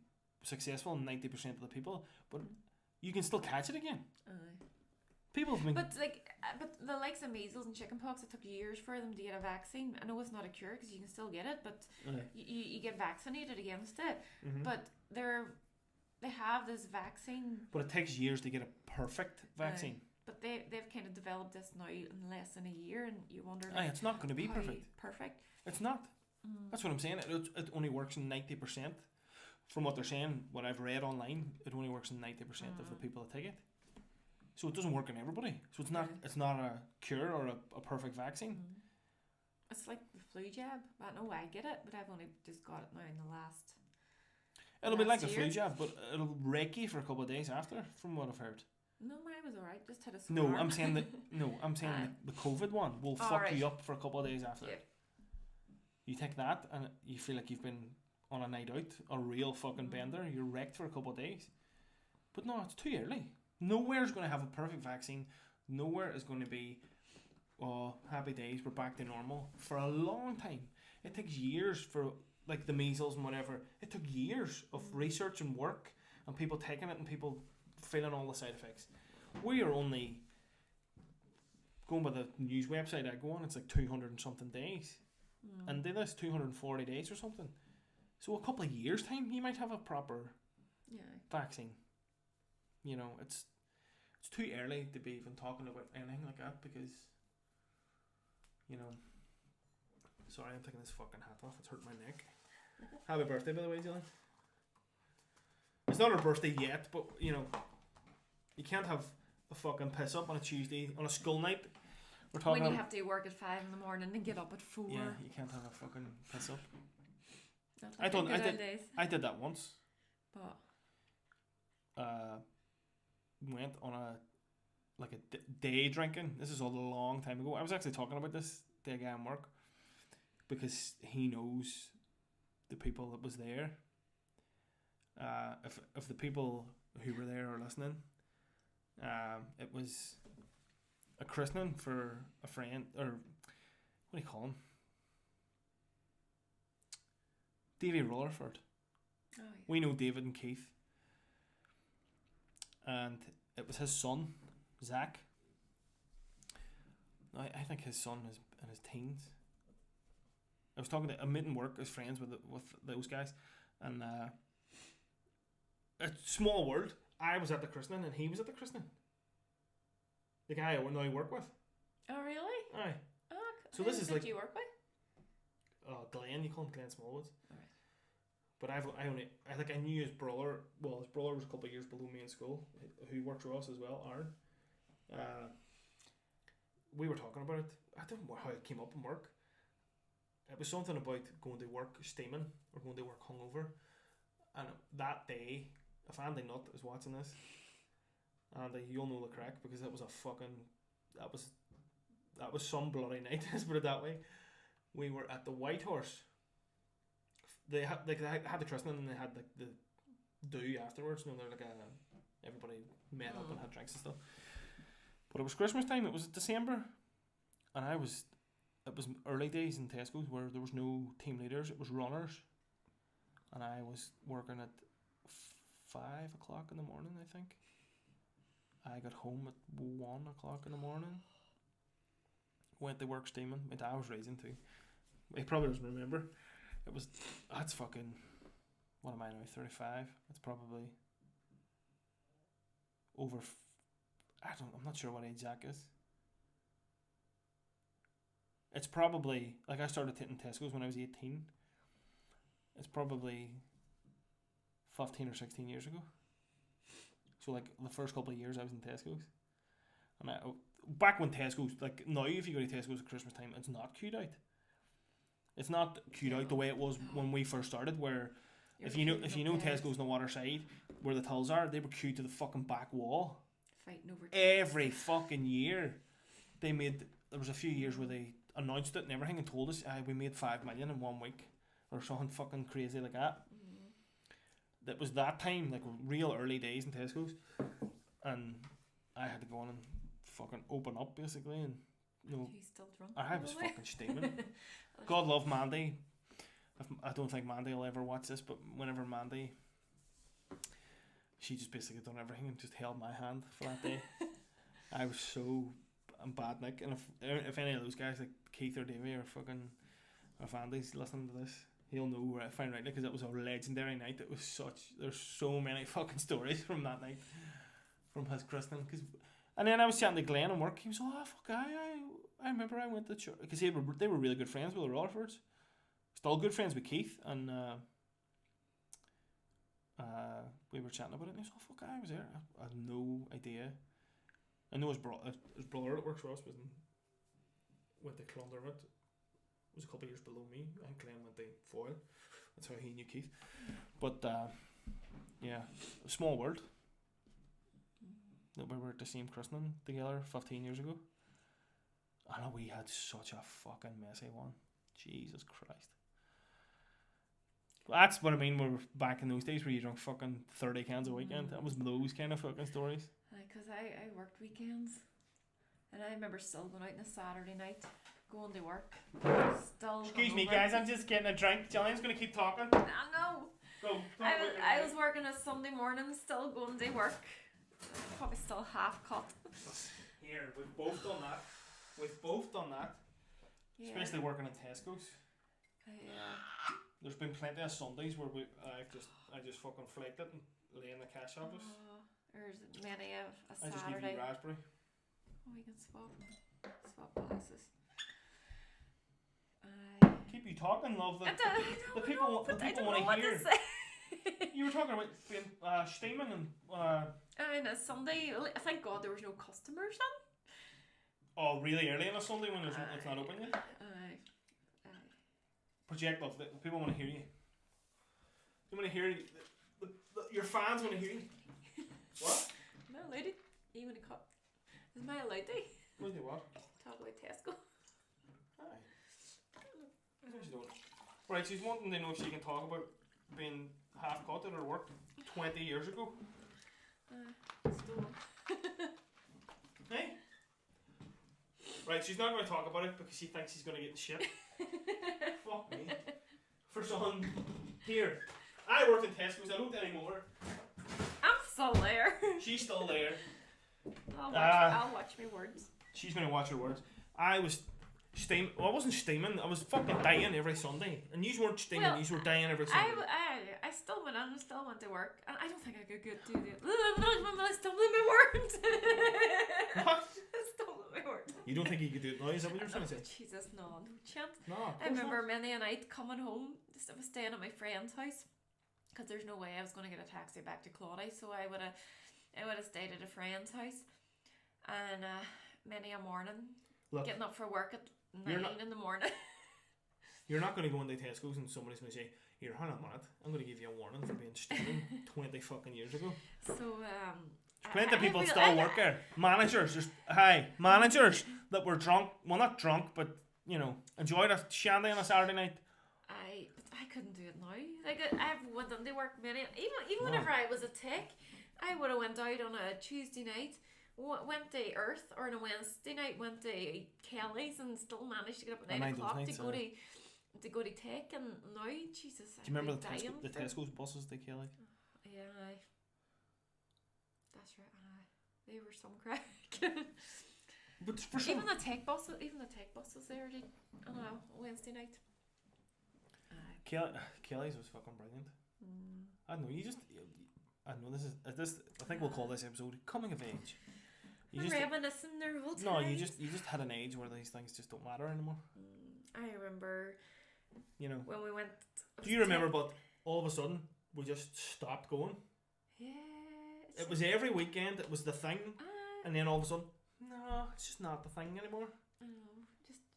successful in 90% of the people, but you can still catch it again. Aye. People have been. But the likes of measles and chickenpox, it took years for them to get a vaccine. I know it's not a cure because you can still get it, but you get vaccinated against it. But they have this vaccine. But it takes years to get a perfect vaccine. But they've kind of developed this now in less than a year, and you wonder. It's not going to be perfect. Perfect. It's not. That's what I'm saying. It only works in 90%. From what they're saying, what I've read online, it only works in 90% of the people that take it. So it doesn't work on everybody. So it's not. It's not a cure or a perfect vaccine. It's like the flu jab. I don't know why I get it, but I've only just got it now in the last. It'll be like the flu jab, but it'll wreck you for a couple of days after, from what I've heard. No, mine was alright. Just had a sore No, arm. I'm saying the COVID one will fuck you up for a couple of days after. Yeah. You take that and you feel like you've been on a night out, a real fucking bender. You're wrecked for a couple of days. But no, it's too early. Nowhere's going to have a perfect vaccine. Nowhere is going to be, happy days, we're back to normal. For a long time. It takes years for, like, the measles and whatever. It took years of research and work and people taking it and people feeling all the side effects. We are only, going by the news website I go on, it's like 200 and something days. And they list 240 days or something. So a couple of years' time, you might have a proper vaccine. You know, it's too early to be even talking about anything like that because, you know. Sorry, I'm taking this fucking hat off. It's hurting my neck. Happy birthday, by the way, Jillian. It's not her birthday yet, but, you know, you can't have a fucking piss up on a Tuesday, on a school night. We're talking when you have to work at 5 a.m. and get up at 4. Yeah, you can't have a fucking piss up. Like I did that once. But went on a day drinking. This is a long time ago. I was actually talking about this to a guy at work because he knows the people that was there. If the people who were there are listening, it was a christening for a friend, or what do you call him? Davy Rutherford. Oh, yeah. We know David and Keith. And it was his son, Zach. I think his son is in his teens. I was talking to a meeting work as friends with those guys, and it's a small world. I was at the christening and he was at the christening. The guy I now work with. Oh really? Aye. Oh, so this is like. Who you work with? Glenn. You call him Glenn Smallwoods. Alright. But I knew his brother. Well, his brother was a couple of years below me in school, who works for us as well, Aaron. We were talking about it. I don't know how it came up in work. It was something about going to work steaming or going to work hungover. And that day, if Andy Nutt is watching this, Andy, you'll know the crack because that was some bloody night. Let's put it that way. We were at the White Horse. They had the christening and they had like the do afterwards. You know, they're like everybody met up and had drinks and stuff. But it was Christmas time. It was December, and it was early days in Tesco's where there was no team leaders. It was runners, and I was working at 5 o'clock in the morning. I think I got home at 1 o'clock in the morning. Went to work steaming. My dad was raising too. He probably doesn't remember. That's fucking, what am I now, 35? That's probably over, I'm not sure what age Zach is. It's probably, like I started hitting Tesco's when I was 18. It's probably 15 or 16 years ago. So like the first couple of years I was in Tesco's, and back when Tesco's, like now if you go to Tesco's at Christmas time, it's not queued out. It's not queued out the way it was when we first started, where if you know Tesco's on the water side where the tills are, they were queued to the fucking back wall. Fighting over every fucking year. There was a few years where they announced it and everything and told us we made 5 million in 1 week or something fucking crazy like that. That was that time, like real early days in Tesco's, and I had to go on and fucking open up basically, and He's still drunk. I was fucking steaming. God love Mandy. I don't think Mandy will ever watch this, but whenever Mandy, she just basically done everything and just held my hand for that day. I was so bad, Nick. And if any of those guys like Keith or Davey or fucking if Andy's listening to this, he'll know where I find right now, because it was a legendary night. It was there's so many fucking stories from that night, from his christening. And then I was chatting to Glenn at work. He was fuck, I remember I went to church, because they were really good friends with the Rutherfords. Still good friends with Keith, and we were chatting about it, and he was fuck, I was there. I had no idea. I know his brother that works for us went to Clondermott. It was a couple of years below me. I think Glenn went to Foyle. That's how he knew Keith. But yeah, a small world. That we were at the same christening together 15 years ago. I know we had such a fucking messy one. Jesus Christ. That's what I mean. We were back in those days where you drank fucking 30 cans a weekend. That was those kind of fucking stories. Because I worked weekends, and I remember still going out on a Saturday night, going to work. Still. Excuse me, guys. I'm just getting a drink. Jillian's gonna keep talking. I know. Go. I was working a Sunday morning, still going to work. Probably still half cut. Here, we've both done that. Yeah. Especially working in Tesco's. Yeah. There's been plenty of Sundays where I just fucking flaked it and lay in the cash office. There's many of a I just give Saturday. you raspberry. We can swap places. Keep you talking, love. The people want to hear. You were talking about being steaming and. And a Sunday, thank God there was no customers then. Oh, really early on a Sunday when it's not open yet? Project love. The people want to hear you. They want to hear you. Your fans want to hear you. What? Am I allowed to even a cup? Is my allowed to? What do you what? Talk about Tesco. Aye. Right, she's wanting to know if she can talk about being half cut at her work 20 years ago. Stolen. Hey? Right, she's not going to talk about it because she thinks she's going to get in shit. Fuck me. For some. Here. I worked in Tesco's, I don't anymore. I'm still there. She's still there. I'll watch my words. She's going to watch her words. I was steaming. Well, I wasn't steaming. I was fucking dying every Sunday. And you weren't steaming, you were dying every Sunday. I still went on, still went to work. And I don't think I could do the... I stumbled my words. What? I stumbled my words. You don't think you could do it now? Is that what you're trying to say? Jesus, no chance. No, I remember many a night coming home. I was staying at my friend's house because there's no way I was going to get a taxi back to Claudia, so I would have stayed at a friend's house. And many a morning, getting up for work at 9 in the morning. You're not going to go into Tesco's and somebody's going to say, "Here, hang on a minute, I'm going to give you a warning for being stealing 20 fucking years ago." So plenty of people still work there. Managers, managers that were drunk. Well, not drunk, but enjoyed a shandy on a Saturday night. I couldn't do it now. Like I've went on to work many. Even whenever I was a tech, I would have went out on a Tuesday night, went to Earth, or on a Wednesday night went to Kelly's, and still managed to get up at 9 o'clock to go to tech. And now, Jesus, do you remember the Tesco's buses they Kelly? Yeah, that's right. They were some crack. But for even the tech buses there on a Wednesday night. Kelly's was fucking brilliant. I don't know. I think we'll call this episode "Coming of Age." Reminiscing their old times. No, you just had an age where these things just don't matter anymore. I remember. When we went. Do you remember? But all of a sudden, we just stopped going. Yeah. It was every weekend. It was the thing, Uh, and then all of a sudden, no, it's just not the thing anymore. I know.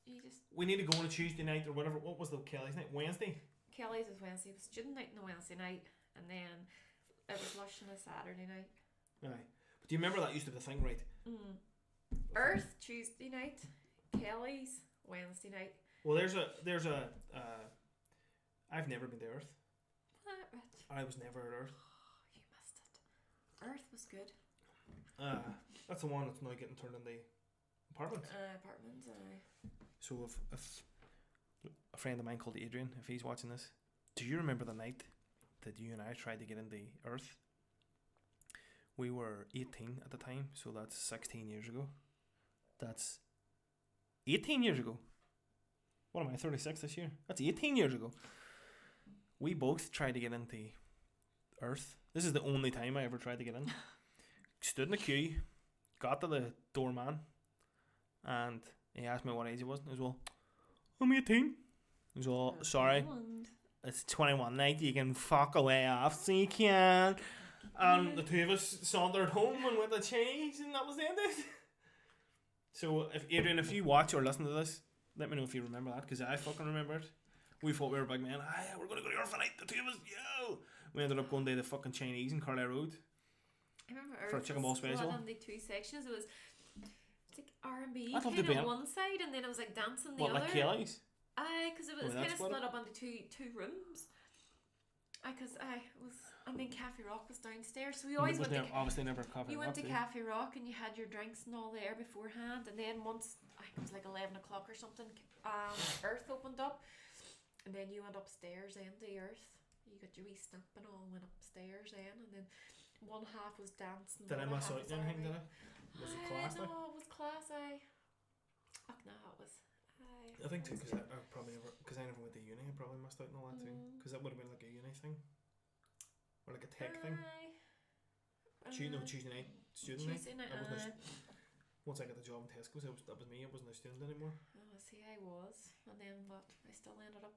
You just. We need to go on a Tuesday night or whatever. What was the Kelly's night? Wednesday. Kelly's was Wednesday. It was student night on a Wednesday night, and then it was lush on a Saturday night. Aye. But do you remember that used to be the thing, right? Earth Tuesday night, Kelly's Wednesday night. Well, there's a. I've never been to Earth. What? I was never at Earth. Oh, you missed it. Earth was good. That's the one that's now getting turned into apartments. Apartments. So if a friend of mine called Adrian, if he's watching this, do you remember the night that you and I tried to get into Earth? We were 18 at the time, so that's 16 years ago. That's 18 years ago. What am I, 36 this year? That's 18 years ago. We both tried to get into Earth. This is the only time I ever tried to get in. Stood in the queue, got to the doorman, and he asked me what age I was. I was, well, I'm 18. He was all, sorry, it's 21 night, you can fuck away off, so you can. And the two of us sauntered home and went to Chinese, and that was the end of it. So, Adrian, if you watch or listen to this, let me know if you remember that, because I fucking remember it. We thought we were big men. Aye, we're going to go to Earth tonight, the two of us, yo! We ended up going to the fucking Chinese in Carlisle Road. I remember for a chicken ball special. On the two sections, it was like R&B I'd love kind to be of on one side, and then it was like dancing the what, other. Like Kelly's? Aye, because it was Oh, kind of that's what split up into two rooms. And then Cafe Rock was downstairs, so we always went to obviously never Cafe you Rock. went to Cafe Rock and you had your drinks and all there beforehand, and then once I think it was like 11 o'clock or something, Earth opened up, and then you went upstairs then to Earth. You got your wee stamp and all, and went upstairs then, and then one half was dancing. Did I miss out on anything? Did I? Was it class? No, it was class. Fuck no, it was. I think too, because I never went to uni. I probably missed out on all that too, because that would have been like a uni thing. Or like a tech thing. Tuesday night, student night. I wasn't once I got the job in Tesco's, that was me. I wasn't a student anymore. Oh, see, I was, and then what? I still ended up.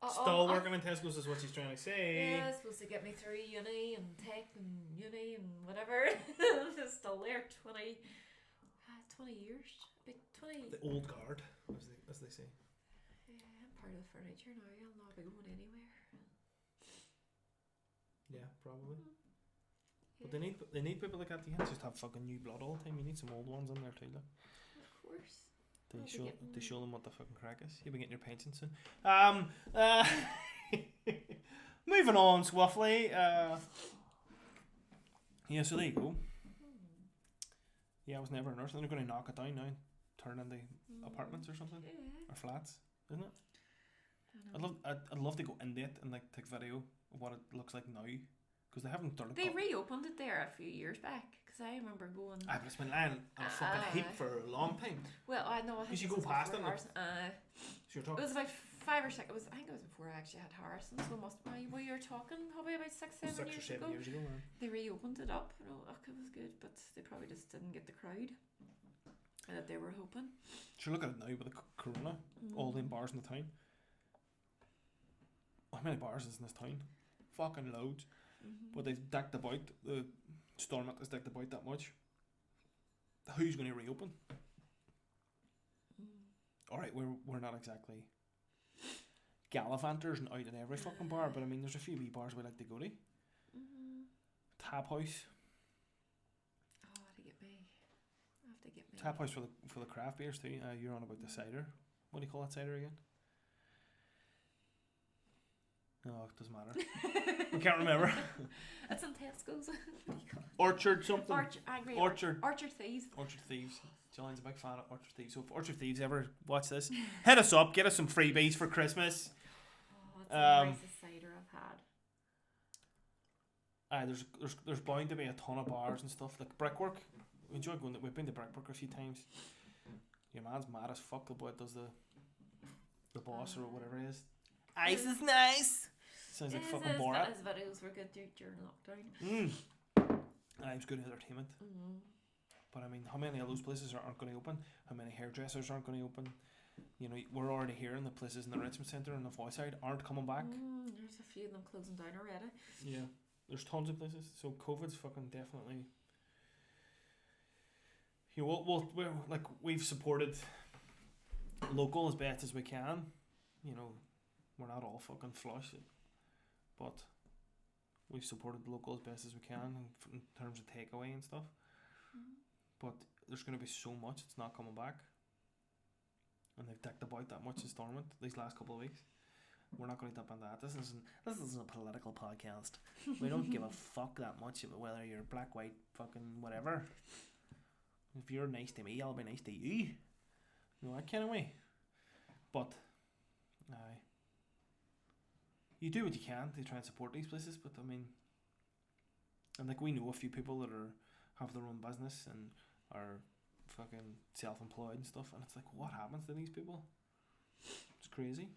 Still working in Tesco's is what she's trying to say. Yeah, supposed to get me through uni and tech and uni and whatever. Still there, 20 years. About 20. The old guard, as they say. Yeah, I'm part of the furniture now. I'll not be going anywhere. Yeah, probably. Yeah. But they need people like that. You can't just have fucking new blood all the time. You need some old ones in there too. Like. Of course. They show them what the fucking crack is. You'll be getting your pension soon. Moving on swiftly. Yeah, so there you go. Yeah, I was never on Earth. They're going to knock it down now, turn into apartments or something, or flats, isn't it? I'd love to go into it and like take video of what it looks like now, because they haven't done it. They reopened it there a few years back, because I remember going. But it's been lying on a fucking heap for a long time. Well, I know. You should go past it. So it was about 5 or 6. I think it was before I actually had Harrison. So it must be. Well, you're talking probably about 6 or 7 years ago. Man. They reopened it up. You know, it was good, but they probably just didn't get the crowd that they were hoping. Sure, look at it now with the corona. All the bars in the town. How many bars is in this town? Fucking loads. But they've decked about. The Stormont has decked about that much. Who's going to reopen? Alright, we're not exactly gallivanters and out in every fucking bar, but I mean there's a few wee bars we like to go to. Tap House. Oh, I have to get me. Tap House for the craft beers too. You're on about the cider. What do you call that cider again? No, it doesn't matter. I can't remember. It's in Tesco's. What do you call it? Orchard something. Orchard Thieves. Orchard Thieves. Jolion's a big fan of Orchard Thieves. So if Orchard Thieves ever watch this, hit us up. Get us some freebies for Christmas. Oh, it's the nicest cider I've had. There's bound to be a ton of bars and stuff like Brickwork. We enjoy going. We've been to Brickwork a few times. Your man's mad as fuck. The boy does the boss or whatever it is. Ice is nice. Sounds like fucking Borat. His videos were good during lockdown. It was good entertainment. But I mean, how many of those places aren't going to open? How many hairdressers aren't going to open? You know, we're already hearing the places in the Richmond Centre and the Foy side aren't coming back. There's a few of them closing down already. Yeah, there's tons of places. So COVID's fucking definitely. You know, we've supported local as best as we can. You know, we're not all fucking flush, but we've supported local as best as we can in terms of takeaway and stuff. But there's going to be so much it's not coming back, and they've dicked about that much in Stormont these last couple of weeks. We're not going to dip on that. This isn't a political podcast. We don't give a fuck that much about whether you're black, white, fucking whatever. If you're nice to me, I'll be nice to you. You know, that kind of way. But, you do what you can to try and support these places, but I mean, and like we know a few people that have their own business and are fucking self-employed and stuff, and it's like, what happens to these people? It's crazy.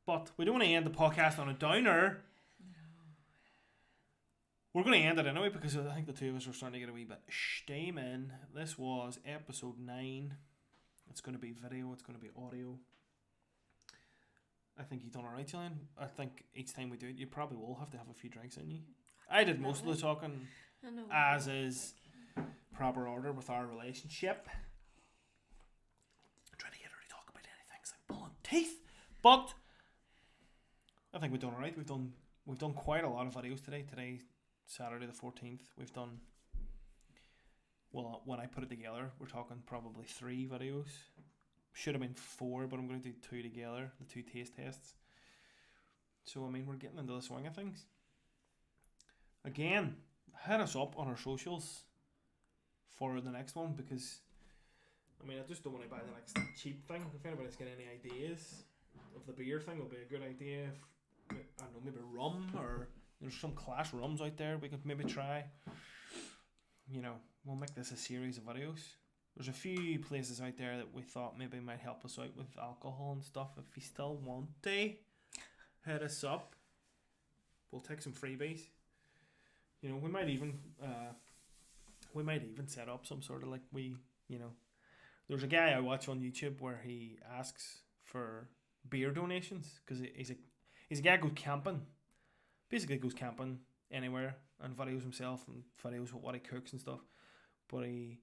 But we don't want to end the podcast on a downer. We're going to end it anyway because I think the two of us are starting to get a wee bit steam in. This was episode 9. It's going to be video. It's going to be audio. I think you've done alright, Jillian. I think each time we do it, you probably will have to have a few drinks in you. I did most of the talking, as is proper order with our relationship. I'm trying to get her to talk about anything. It's like pulling teeth. But I think we've done alright. We've done quite a lot of videos today. Today, Saturday the 14th, we've done, well, when I put it together, we're talking probably 3 videos. Should have been 4, but I'm going to do 2 together, the 2 taste tests. So, I mean, we're getting into the swing of things. Again, hit us up on our socials for the next one, because, I mean, I just don't want to buy the next cheap thing. If anybody's got any ideas of the beer thing, it'll be a good idea. If, I don't know, maybe rum, or there's some class rums out there we could maybe try. You know, we'll make this a series of videos. There's a few places out there that we thought maybe might help us out with alcohol and stuff. If you still want to, hit us up. We'll take some freebies. You know, we might even set up some sort of there's a guy I watch on YouTube where he asks for beer donations because he's a guy who goes camping. Basically goes camping anywhere and videos himself and videos what he cooks and stuff. But he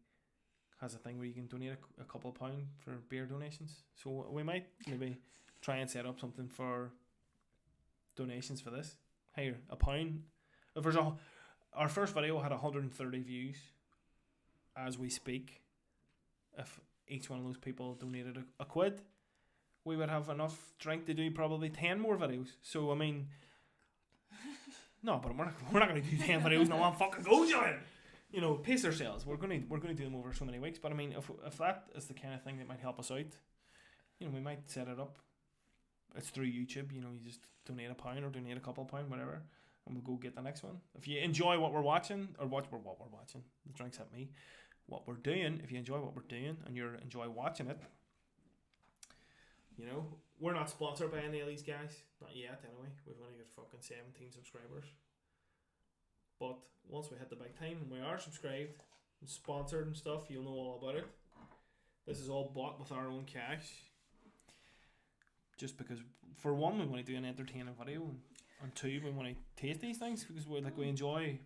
has a thing where you can donate a couple of £1 for beer donations. So we might maybe try and set up something for donations for this. Here, £1. If our first video had 130 views as we speak. If each one of those people donated a quid, we would have enough drink to do probably 10 more videos. So I mean, no, but we're not going to do 10 videos in one fucking go, John. You know, pace ourselves. We're going to do them over so many weeks. But I mean, if that is the kind of thing that might help us out, you know, we might set it up. It's through YouTube. You know, you just donate £1 or donate a couple of £1, whatever, and we'll go get the next one. If you enjoy what we're watching, or what we're watching, the drinks at me, what we're doing. If you enjoy what we're doing and you enjoy watching it, you know, we're not sponsored by any of these guys, not yet. Anyway, we've only got fucking 17 subscribers. But once we hit the big time and we are subscribed and sponsored and stuff, you'll know all about it. This is all bought with our own cash. Just because, for one, we want to do an entertaining video, and 2, we want to taste these things because we enjoy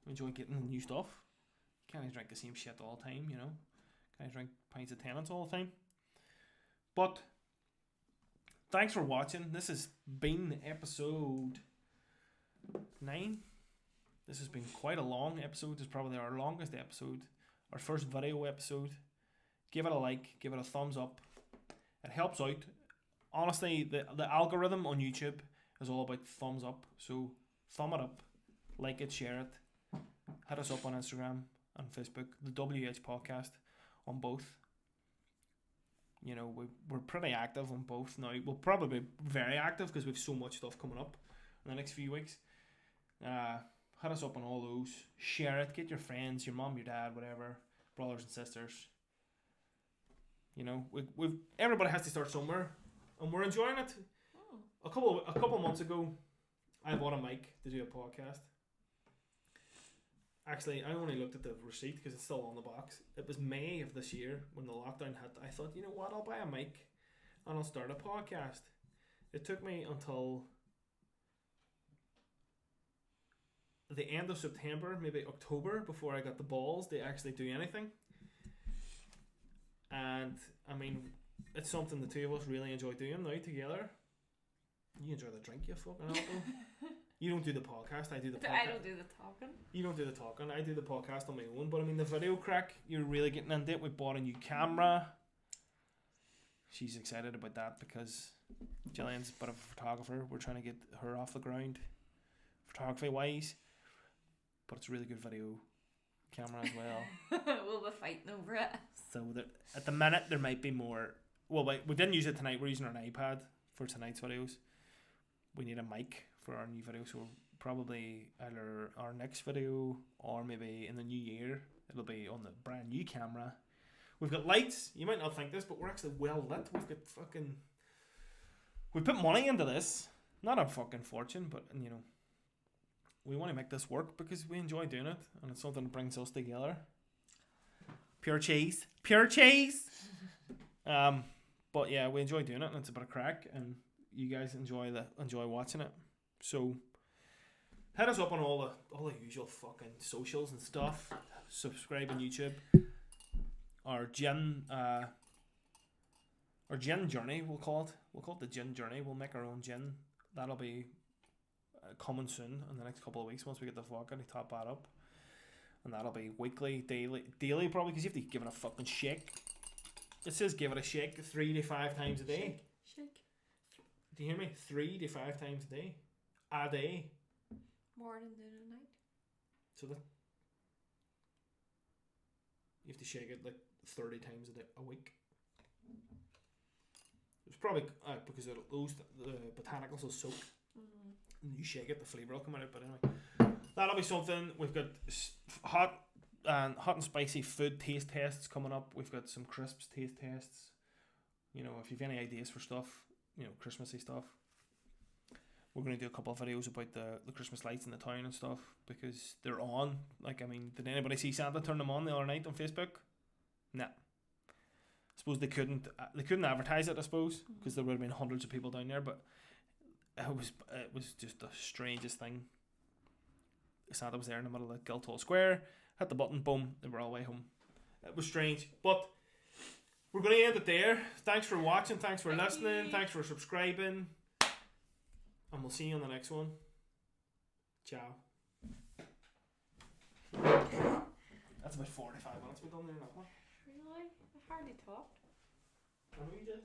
getting new stuff. You can't drink the same shit all the time, you know. Can't drink pints of Tennent's all the time. But thanks for watching. This has been episode 9. This has been quite a long episode. It's probably our longest episode. Our first video episode. Give it a like. Give it a thumbs up. It helps out. Honestly, the algorithm on YouTube is all about thumbs up. So thumb it up. Like it. Share it. Hit us up on Instagram and Facebook. The WH Podcast on both. You know, we're pretty active on both now. We'll probably be very active because we have so much stuff coming up in the next few weeks. Hit us up on all those. Share it. Get your friends, your mom, your dad, whatever, brothers and sisters. You know, we've everybody has to start somewhere, and we're enjoying it. A couple months ago, I bought a mic to do a podcast, Actually, I only looked at the receipt because it's still on the box. It was May of this year when the lockdown hit. I thought, you know what, I'll buy a mic and I'll start a podcast. It took me until the end of September, maybe October, before I got the balls to actually do anything. And I mean, it's something the two of us really enjoy doing now together. You enjoy the drink, you fucking apple. You don't do the podcast, I do the podcast. I don't do the talking. You don't do the talking, I do the podcast on my own. But I mean, the video crack, you're really getting into it. We bought a new camera. She's excited about that because Gillian's a bit of a photographer. We're trying to get her off the ground, photography wise. But it's a really good video camera as well. We'll be fighting over it. So at the minute, there might be more. Well, we didn't use it tonight. We're using our iPad for tonight's videos. We need a mic for our new video, so probably either our next video or maybe in the new year it'll be on the brand new camera. We've got lights. You might not think this, but we're actually well lit. We put money into this, not a fucking fortune, but you know, we want to make this work because we enjoy doing it, and it's something that brings us together. Pure cheese. But yeah, we enjoy doing it, and it's a bit of crack, and you guys enjoy watching it. So hit us up on all the usual fucking socials and stuff. Subscribe on YouTube. Our gin journey, we'll call it. We'll call it the gin journey. We'll make our own gin. That'll be coming soon in the next couple of weeks once we get the vodka to top that up. And that'll be weekly, daily probably, because you have to give it a fucking shake. It says give it a shake 3 to 5 times a day. Shake. Do you hear me? 3 to 5 times a day. A day. Morning, noon and night. So that you have to shake it like 30 times a week. It's probably because the botanicals will soak. And you shake it, the flavour will come out. But anyway, that'll be something. We've got hot and spicy food taste tests coming up. We've got some crisps taste tests. You know, if you've any ideas for stuff, you know, Christmassy stuff, we're going to do a couple of videos about the Christmas lights in the town and stuff because they're on. Like, I mean, did anybody see Santa turn them on the other night on Facebook? Nah. I suppose they couldn't advertise it, I suppose, because there would have been hundreds of people down there, but it was just the strangest thing. Santa was there in the middle of the Guildhall Square, hit the button, boom, they were all the way home. It was strange, but we're going to end it there. Thanks for watching, thanks for listening, thanks for subscribing, and we'll see you on the next one. Ciao. That's about 45 minutes we've done there, not one. Really? I hardly talked. I know you did.